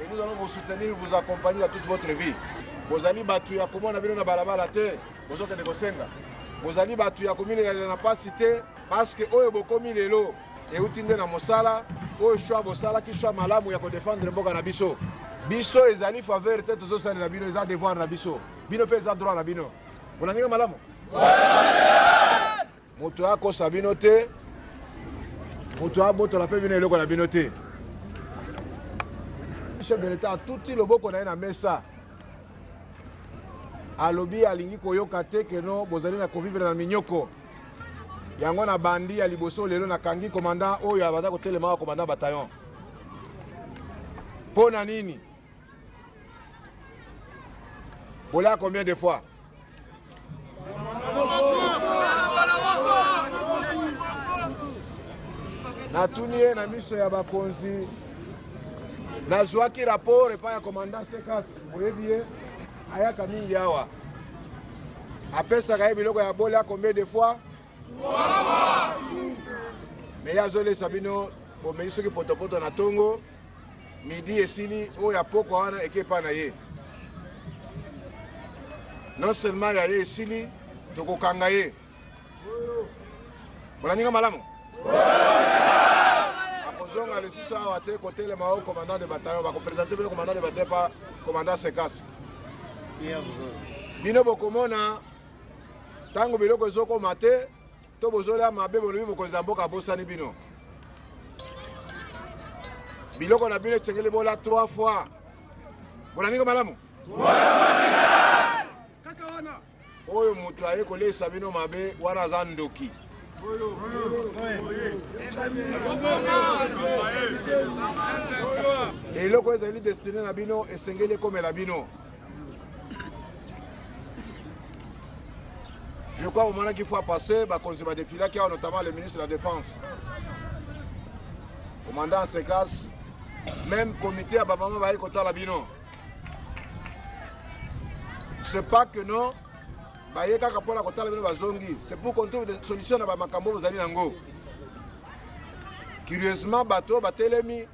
Et nous allons vous soutenir, vous accompagner à toute votre vie. Vous allez battre à comment on a vu dans balabala te, vous autres de Gosenga. Vous allez battre à comment il n'a pas cité parce que eux beaucoup mis les lots et utinde na mosala, eux choix mosala qui choix malamu ya ko défendre mboka na biso. Biso ezali faveur te tous ça na bino eza devoir na biso. Bino pe eza droit na bino. Vous n'avez malamu? Moto ako sabino te. Moto aboto la pe bino eloko na bino te. Chef de l'État tout le boko na na mesa. Alobi alingi koyoka te que no bozali na convivre na minyoko. Yango na bandi ya liboso lelo na kangi commandant oyo abata ko telema commandant bataillon. Pona nini? Voilà combien de fois? Na tunie na miso ya bakonzi. Na zwaki rapport et pas ya commandant Sekas. Vous bien? Ayaka mingi awa. Apesa ka biloko ya bola combien de fois? Mais ya zole sabino bo me soki potopoto na tongo midi esili o ya poko wana ekepa na ye. Non seulement ya ye esili tokokanga ye. Bonaninga malamu? Akozonga le sisa awa te côté le mao commandant de bataillon ba ko présenter le commandant de bataillon pas commandant Sekas. Bino bokomona tango biloko ezoko mate to bozola mabe bolobi bokonza mboka bosani bino. Biloko na bino tsengele bola 3 fois. Bonaninga malamu? Kaka wana. Oyo mutu aye kolesa bino mabe wana zandoki. Eloko ezali destiné na bino esengele komela bino. Je crois au moment qu'il faut passer, il défilé qui a notamment le ministre de la Défense. Commandant Sekas, même comité à Babama va y compter la bino. C'est pas que non, c'est pour qu'on trouve des solutions à Bamakambo aux années Nango. Curieusement, bateau, batelemi,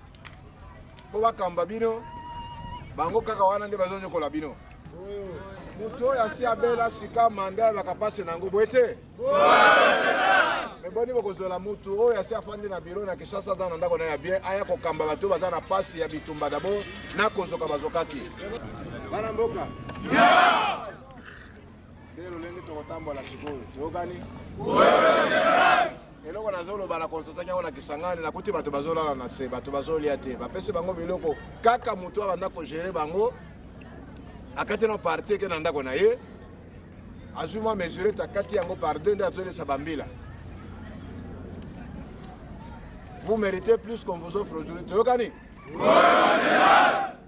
pour Bakambabino, Bango Kakawana de Bazon de Colabino. Muto ya si abela sika manda bakapase nango boete. Mais boni bokozola mutu o ya si afandi na biro na Kinshasa za ndako na ya bien aya ko kamba bato baza na pasi ya bitumba dabo na kozoka bazokaki. Bana mboka. Ya! Delo lengi to kotambola sikoyo. Yogani? Eloko na zolo bala konstatanya ona Kisangani na kuti bato bazola na se bato bazolia te. Bapese bango biloko kaka mutu abanda ko gérer bango. Akati na parti ke nanda kona ye azuma mesurer takati yango par 2 nda zole sabambila. Vous méritez plus qu'on vous offre aujourd'hui. Tokani?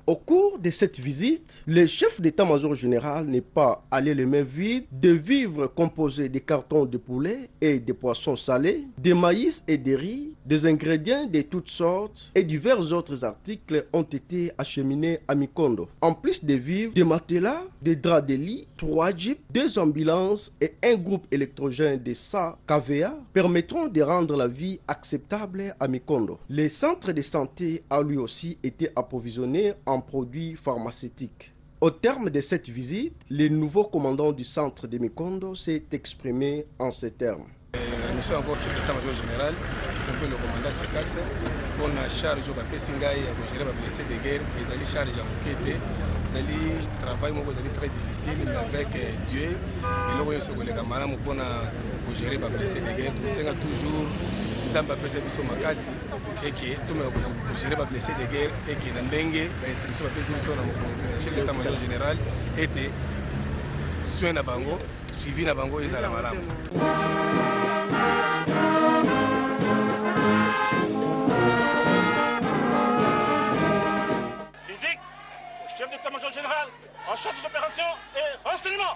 Au cours de cette visite, le chef d'état-major général n'est pas allé les mains vides. Des vivres composés de cartons de poulet et de poissons salés, de maïs et de riz, des ingrédients de toutes sortes et divers autres articles ont été acheminés à Mikondo. En plus des vivres, des matelas, des draps de lit, 3 jeeps, 2 ambulances et un groupe électrogène de KVA permettront de rendre la vie acceptable à Mikondo. Le centre de santé a lui aussi été approvisionné en produits pharmaceutiques. Au terme de cette visite, le nouveau commandant du centre de Mikondo s'est exprimé en ces termes. Remercie encore le chef d'état-major général, le commandant Sekas, pour la charge de Pessingaï à gérer les blessés de guerre, les alliés charges à enquêter, les alliés travail très difficile, mais avec Dieu, et l'on se collègue à Madame pour gérer les blessés de guerre, tout ça toujours. Nzamba pesa biso makasi et que tout le monde gérer les blessés de guerre et que n'endengue l'instruction pesa biso na mokonzi na chef d'état-major général était soin na bango suivi na bango ezala malamu. Physique, chef d'état-major général, en charge des opérations et renseignements.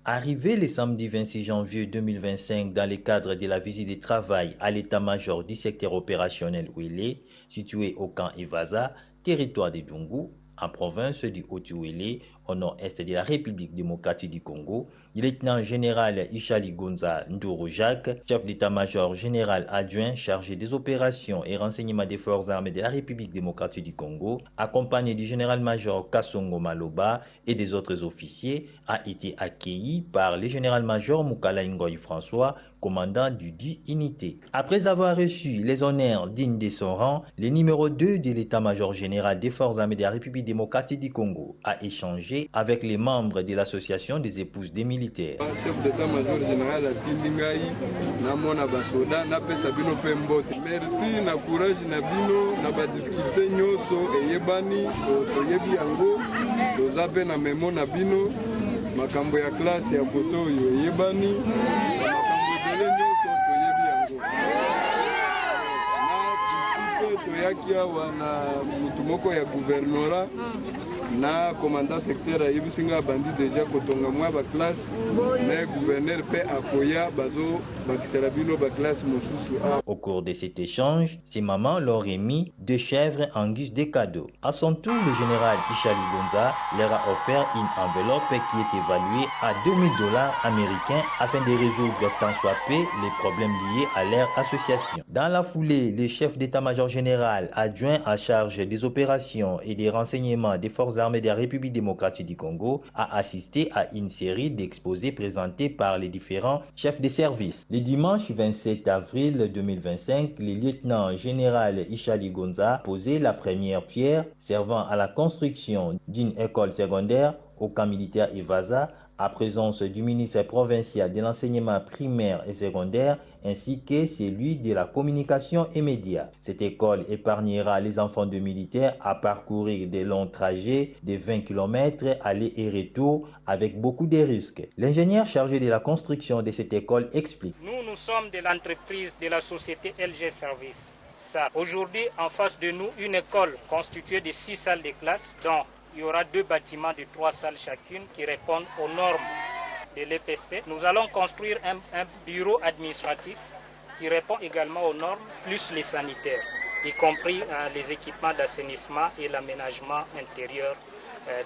Arrivé le samedi 26 janvier 2025 dans le cadre de la visite de travail à l'état-major du secteur opérationnel Ouélé, situé au camp Evaza, territoire de Dungu, en province du Haut-Uélé, au nord-est de la République démocratique du Congo, le lieutenant-général Ishali Gonza Ndoro Jacques, chef d'état-major général adjoint chargé des opérations et renseignements des forces armées de la République démocratique du Congo, accompagné du général-major Kassongo Maloba et des autres officiers, a été accueilli par le général-major Mukala Ngoyi François, commandant du dit unité. Après avoir reçu les honneurs dignes de son rang, le numéro 2 de l'état-major général des forces armées de la République démocratique du Congo a échangé avec les membres de l'association des épouses des militaires. Chef d'état-major général Atindingaï, namona basoda, napesa bino pembote. Merci na courage na bino, na ba difficulté nyoso eyebani, toyebi yango, tozape na memo na bino, makambo ya classe ya poto eyebani. Toyakia wana mutumoko ya gouvernorat na commandant secteur ayibisinga bandi deja kotonga mwa ba classe mais gouverneur pe akoya bazo bakisala bino ba classe mosusu. Au cours de cet échange, ses mamans leur remis 2 chèvres en guise de cadeau. À son tour, le général Ishali Gonza leur a offert une enveloppe qui est évaluée à $2000 américains afin de résoudre tant soit peu les problèmes liés à leur association. Dans la foulée, le chef d'état-major général adjoint en charge des opérations et des renseignements des forces armées de la République démocratique du Congo a assisté à une série d'exposés présentés par les différents chefs de service. Le dimanche 27 avril 2025, le lieutenant général Ishali Gonza posait la première pierre servant à la construction d'une école secondaire au camp militaire Evaza à présence du ministre provincial de l'enseignement primaire et secondaire ainsi que celui de la communication et médias. Cette école épargnera les enfants de militaires à parcourir des longs trajets de 20 km aller et retour avec beaucoup de risques. L'ingénieur chargé de la construction de cette école explique. Nous sommes de l'entreprise de la société LG Service. Aujourd'hui, en face de nous, une école constituée de 6 salles de classe, dont il y aura 2 bâtiments de 3 salles chacune qui répondent aux normes de l'EPSP. Nous allons construire un bureau administratif qui répond également aux normes, plus les sanitaires, y compris les équipements d'assainissement et l'aménagement intérieur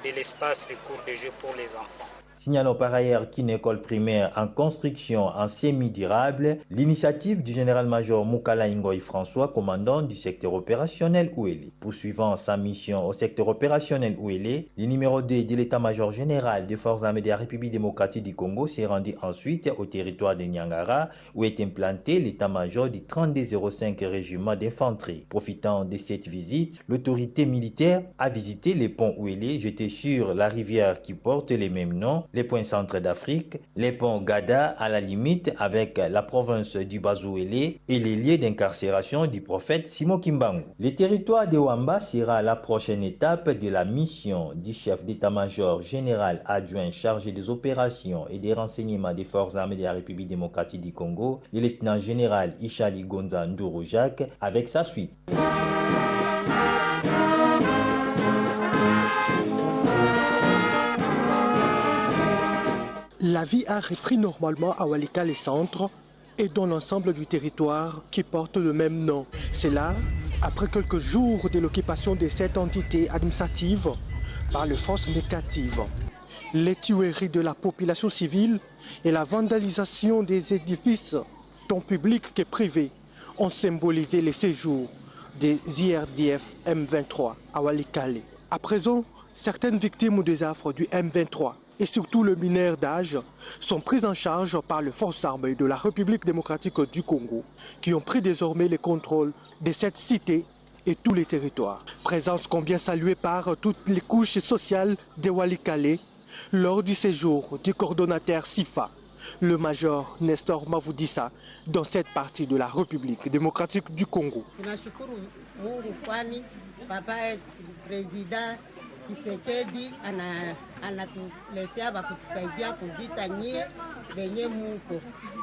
de l'espace de cours de jeu pour les enfants. Signalons par ailleurs qu'une école primaire en construction en semi-durable, l'initiative du général-major Mukala Ngoyi François, commandant du secteur opérationnel Ouélé. Poursuivant sa mission au secteur opérationnel Ouélé, le numéro 2 de l'état-major général des forces armées de la République démocratique du Congo s'est rendu ensuite au territoire de Niangara, où est implanté l'état-major du 3205 régiment d'infanterie. Profitant de cette visite, l'autorité militaire a visité les ponts Ouélé jetés sur la rivière qui porte les mêmes noms, les points centre d'Afrique, les ponts Gada à la limite avec la province du Bazouélé et les lieux d'incarcération du prophète Simo Kimbangu. Le territoire de Wamba sera la prochaine étape de la mission du chef d'état-major général adjoint chargé des opérations et des renseignements des forces armées de la République démocratique du Congo, le lieutenant général Ishali Gonza Ndoro Jacques, avec sa suite. La vie a repris normalement à Walikale Centre et dans l'ensemble du territoire qui porte le même nom. C'est là, après quelques jours de l'occupation de cette entité administrative par les forces négatives. Les tueries de la population civile et la vandalisation des édifices, tant publics que privés, ont symbolisé les séjours des IRDF M23 à Walikale. À présent, certaines victimes des affres du M23 et surtout le mineur d'âge sont prises en charge par les forces armées de la République démocratique du Congo qui ont pris désormais le contrôle de cette cité et tous les territoires. Présence combien saluée par toutes les couches sociales de Walikale lors du séjour du coordonnateur SIFA, le major Nestor Mavudisa, dans cette partie de la République démocratique du Congo. Kisekedi anatuletea bakutusaidia kuvita nyie venye muko.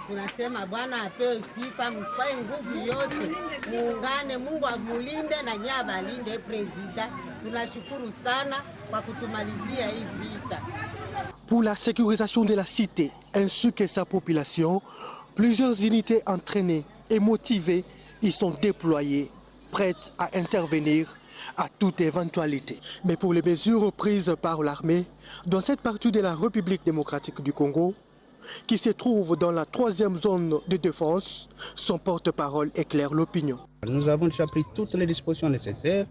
Tunasema Bwana apewe sifa, mfae nguvu yote, muungane, Mungu amulinde na nyie abalinde president. Tunashukuru sana kwa kutumalizia hii vita. Pour la sécurisation de la cité ainsi que sa population, plusieurs unités entraînées et motivées y sont déployées prête à intervenir à toute éventualité. Mais pour les mesures prises par l'armée dans cette partie de la République démocratique du Congo, qui se trouve dans la 3e zone de défense, son porte-parole éclaire l'opinion. Nous avons déjà pris toutes les dispositions nécessaires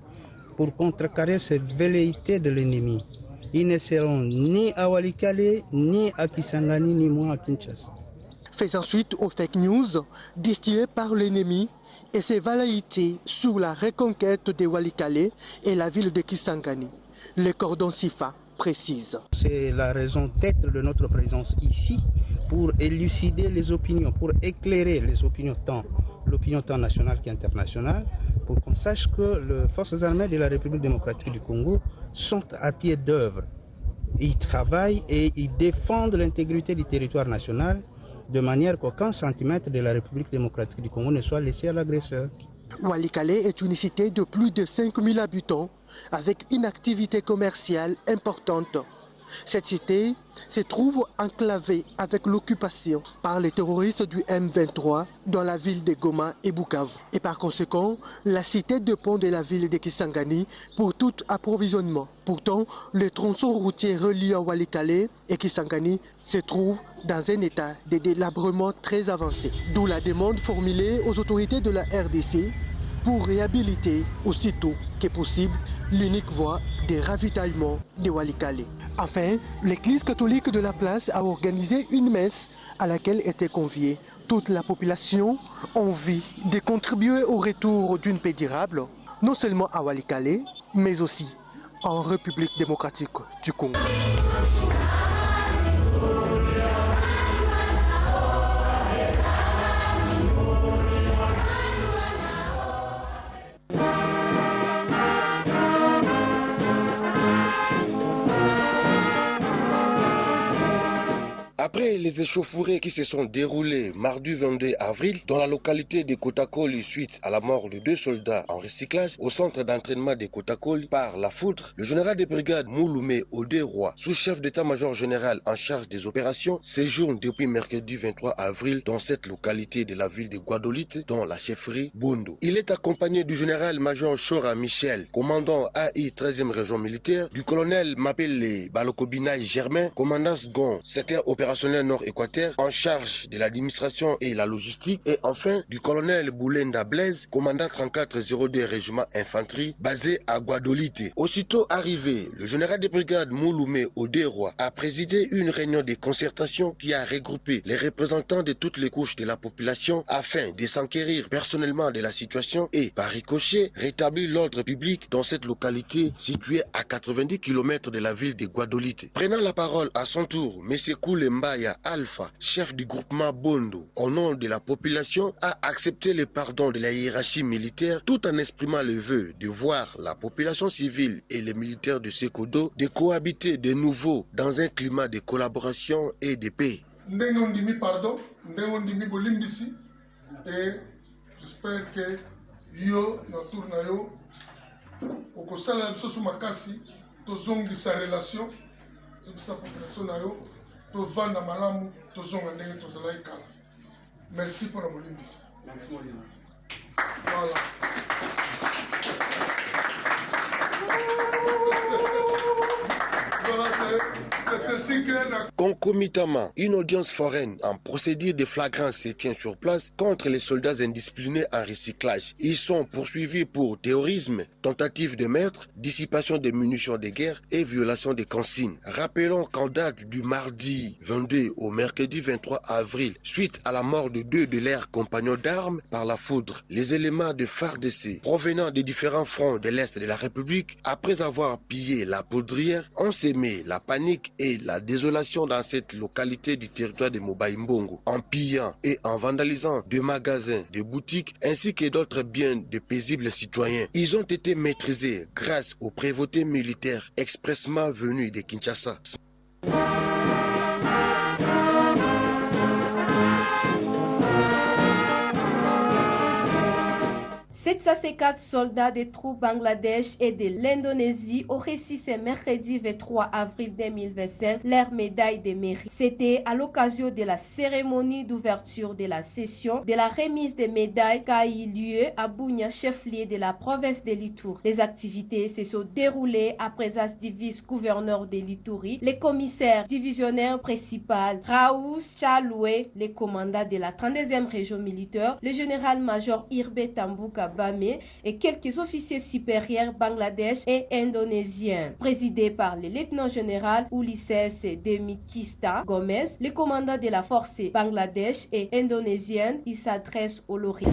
pour contrecarrer ces velléités de l'ennemi. Ils ne seront ni à Walikale, ni à Kisangani, ni moins à Kinshasa. Faisant suite aux fake news distillées par l'ennemi et ses velléités sur la reconquête de Walikale et la ville de Kisangani, le cordon Sifa précise. C'est la raison d'être de notre présence ici pour élucider les opinions, pour éclairer les opinions, tant l'opinion tant nationale qu'internationale, pour qu'on sache que les forces armées de la République démocratique du Congo sont à pied d'œuvre. Ils travaillent et ils défendent l'intégrité du territoire national de manière qu'aucun centimètre de la République démocratique du Congo ne soit laissé à l'agresseur. Walikale est une cité de plus de 5000 habitants avec une activité commerciale importante. Cette cité se trouve enclavée avec l'occupation par les terroristes du M23 dans la ville de Goma et Bukavu. Et par conséquent, la cité dépend de la ville de Kisangani pour tout approvisionnement. Pourtant, le tronçon routier reliant Walikale et Kisangani se trouve dans un état de délabrement très avancé. D'où la demande formulée aux autorités de la RDC pour réhabiliter aussitôt que possible l'unique voie de ravitaillement de Walikale. Enfin, l'église catholique de la place a organisé une messe à laquelle était conviée toute la population en vue de contribuer au retour d'une paix durable, non seulement à Walikale, mais aussi en République démocratique du Congo. Après les échauffourées qui se sont déroulées mardi 22 avril dans la localité de Kotakoli suite à la mort de 2 soldats en recyclage au centre d'entraînement de Kotakoli par la foudre, le général de brigade Mouloumé Odé-Roy, sous-chef d'état-major général en charge des opérations, séjourne depuis mercredi 23 avril dans cette localité de la ville de Guadolite, dans la chefferie Bondo. Il est accompagné du général-major Chora Michel, commandant AI 13e région militaire, du colonel Mapele Balokobinaï Germain, commandant second secteur opérationnel Nord-Équateur en charge de l'administration et la logistique, et enfin du colonel Boulenda Blaise, commandant 3402 régiment infanterie basé à Guadolite. Aussitôt arrivé, le général de brigade Mouloumé Odé-Roy a présidé une réunion de concertation qui a regroupé les représentants de toutes les couches de la population afin de s'enquérir personnellement de la situation et, par ricochet, rétablir l'ordre public dans cette localité située à 90 km de la ville de Guadolite. Prenant la parole à son tour, M. Koule Mbaya Alpha, chef du groupement Bondo, au nom de la population, a accepté le pardon de la hiérarchie militaire tout en exprimant le vœu de voir la population civile et les militaires de Sekodo de cohabiter de nouveau dans un climat de collaboration et de paix. Pardon, et j'espère que yo na tour na yo okosala biso sous makasi tozongi sa relation et sa population na yo tovanda malamu tozonga ndenge tozala ikala. Merci pour la molimbisi. Merci Molina. Voilà. Concomitamment, une audience foraine en procédure de flagrance se tient sur place contre les soldats indisciplinés en recyclage. Ils sont poursuivis pour terrorisme, tentative de meurtre, dissipation des munitions de guerre et violation des consignes. Rappelons qu'en date du mardi 22 au mercredi 23 avril, suite à la mort de 2 de leurs compagnons d'armes par la foudre, les éléments de FARDC provenant des différents fronts de l'Est de la République, après avoir pillé la poudrière, ont sémé la panique et la désolation dans cette localité du territoire de Mobaïmbongo, en pillant et en vandalisant des magasins, des boutiques ainsi que d'autres biens de paisibles citoyens. Ils ont été maîtrisés grâce aux prévôtés militaires expressément venus de Kinshasa. Ce 754 soldats des troupes Bangladesh et de l'Indonésie ont reçu ce mercredi 23 avril 2025 leur médaille de mérite. C'était à l'occasion de la cérémonie d'ouverture de la session de la remise des médailles qui a eu lieu à Bunia, chef-lieu de la province de l'Ituri. Les activités se sont déroulées à présence du vice-gouverneur de l'Ituri, le commissaire divisionnaire principal Raous Chaloué, le commandant de la 32e région militaire, le général-major Irbe Tambuka Bame et quelques officiers supérieurs Bangladesh et indonésiens. Présidé par le lieutenant-général Ulysses Demikista Gomez, le commandant de la force Bangladesh et indonésienne, il s'adresse au lauréat.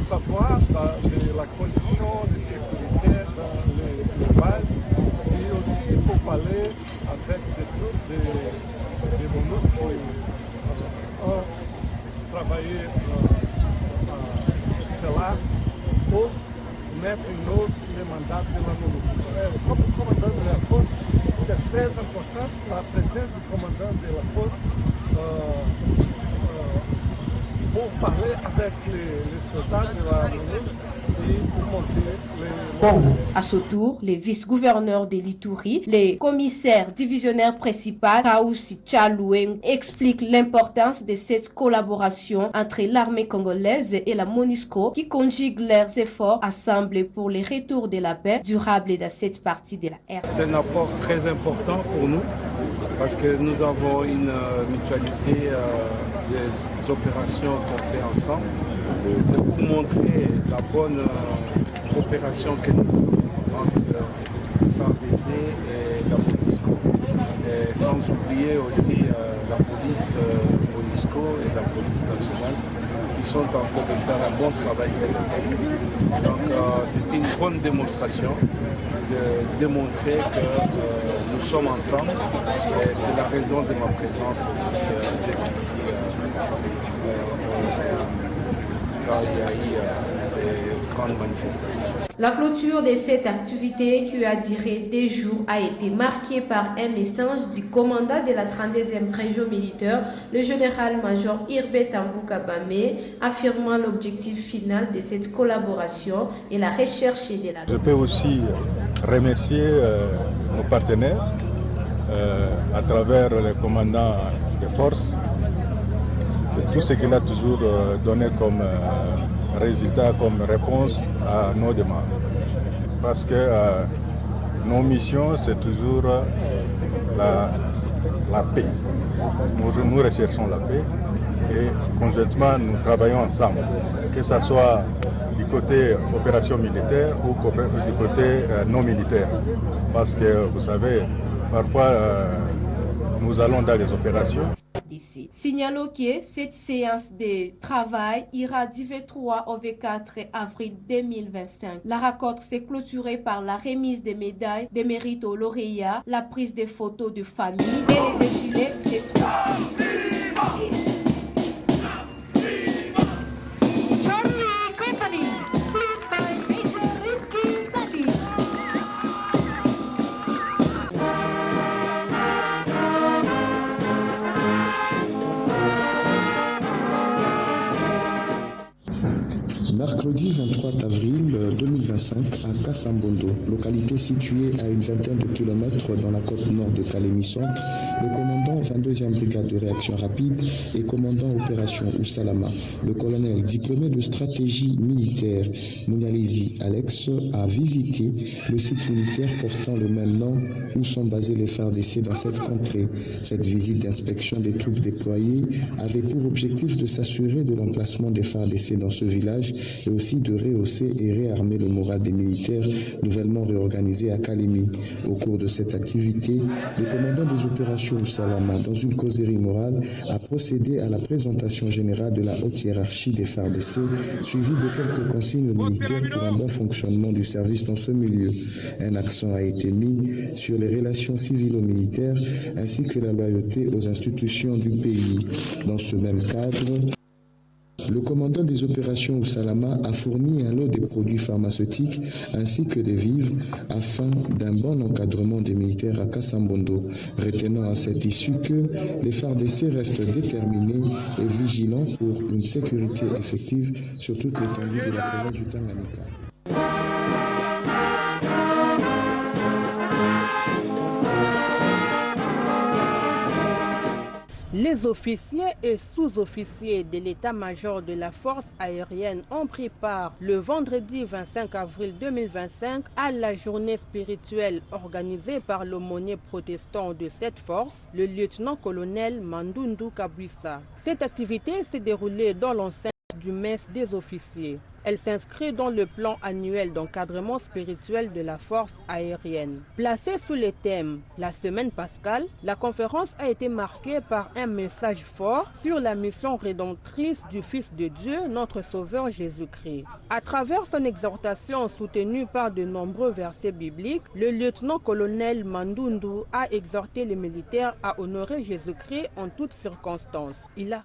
Savoir de la condition de sécurité dans les bases et aussi pour parler avec des troupes de MONUSCO qui ont travaillé cela pour mettre en œuvre le mandat de la MONUSCO. Comme commandant de la force, c'est très important la présence du commandant de la force pour parler avec les soldats de la MONUSCO et pour monter les... À ce tour, le vice-gouverneur de l'Ituri, le commissaire divisionnaire principal, Raousi Chaloueng, explique l'importance de cette collaboration entre l'armée congolaise et la MONUSCO qui conjuguent leurs efforts ensemble pour le retour de la paix durable dans cette partie de la RDC. C'est un apport très important pour nous parce que nous avons une mutualité des opérations qu'on fait ensemble. C'est pour montrer la bonne coopération que nous avons entre le FARDC et la MONUSCO. Et sans oublier aussi la police MONUSCO et la police nationale qui sont en train de faire un bon travail sur le terrain. Donc c'est une bonne démonstration de démontrer que nous sommes ensemble. Et c'est la raison de ma présence aussi ici. Quand il y a eu ces grandes manifestations. La clôture de cette activité qui a duré 2 jours a été marquée par un message du commandant de la 32e région militaire, le général-major Irbe Tambuka Bame, affirmant l'objectif final de cette collaboration et la recherche de la... Je peux aussi remercier nos partenaires à travers le commandant des forces. Tout ce qu'il a toujours donné comme résultat, comme réponse à nos demandes. Parce que nos missions, c'est toujours la paix. Nous recherchons la paix et conjointement, nous travaillons ensemble. Que ce soit du côté opération militaire ou du côté non militaire. Parce que, vous savez, parfois, nous allons dans les opérations. Signalons que cette séance de travail ira du 23 au 24 avril 2025. La rencontre s'est clôturée par la remise des médailles de mérite aux lauréats, la prise de photos de famille et les défilés des troupes. Mercredi 23 avril 2025 à Kassambondo, localité située à une vingtaine de kilomètres dans la côte nord de Kalemi-Centre, le commandant 22e brigade de réaction rapide et commandant opération Oussalama, le colonel diplômé de stratégie militaire Mounializi Alex, a visité le site militaire portant le même nom où sont basés les FARDC dans cette contrée. Cette visite d'inspection des troupes déployées avait pour objectif de s'assurer de l'emplacement des FARDC dans ce village et aussi de rehausser et réarmer le moral des militaires nouvellement réorganisés à Kalemi. Au cours de cette activité, le commandant des opérations Salama, dans une causerie morale, a procédé à la présentation générale de la haute hiérarchie des FARDC, suivie de quelques consignes militaires pour un bon fonctionnement du service dans ce milieu. Un accent a été mis sur les relations civilo-militaires ainsi que la loyauté aux institutions du pays. Dans ce même cadre, Le commandant des opérations Salama a fourni un lot de produits pharmaceutiques ainsi que des vivres afin d'un bon encadrement des militaires à Kassambondo, retenant à cette issue que les FARDC restent déterminés et vigilants pour une sécurité effective sur toute l'étendue de la province du Tanganyika. Les officiers et sous-officiers de l'état-major de la force aérienne ont pris part le vendredi 25 avril 2025 à la journée spirituelle organisée par l'aumônier protestant de cette force, le lieutenant-colonel Mandundu Kabwisa. Cette activité s'est déroulée dans l'enceinte du mess des officiers. Elle s'inscrit dans le plan annuel d'encadrement spirituel de la force aérienne. Placée sous les thèmes La semaine pascale, la conférence a été marquée par un message fort sur la mission rédemptrice du Fils de Dieu, notre Sauveur Jésus-Christ. À travers son exhortation soutenue par de nombreux versets bibliques, le lieutenant-colonel Mandundu a exhorté les militaires à honorer Jésus-Christ en toutes circonstances. Il a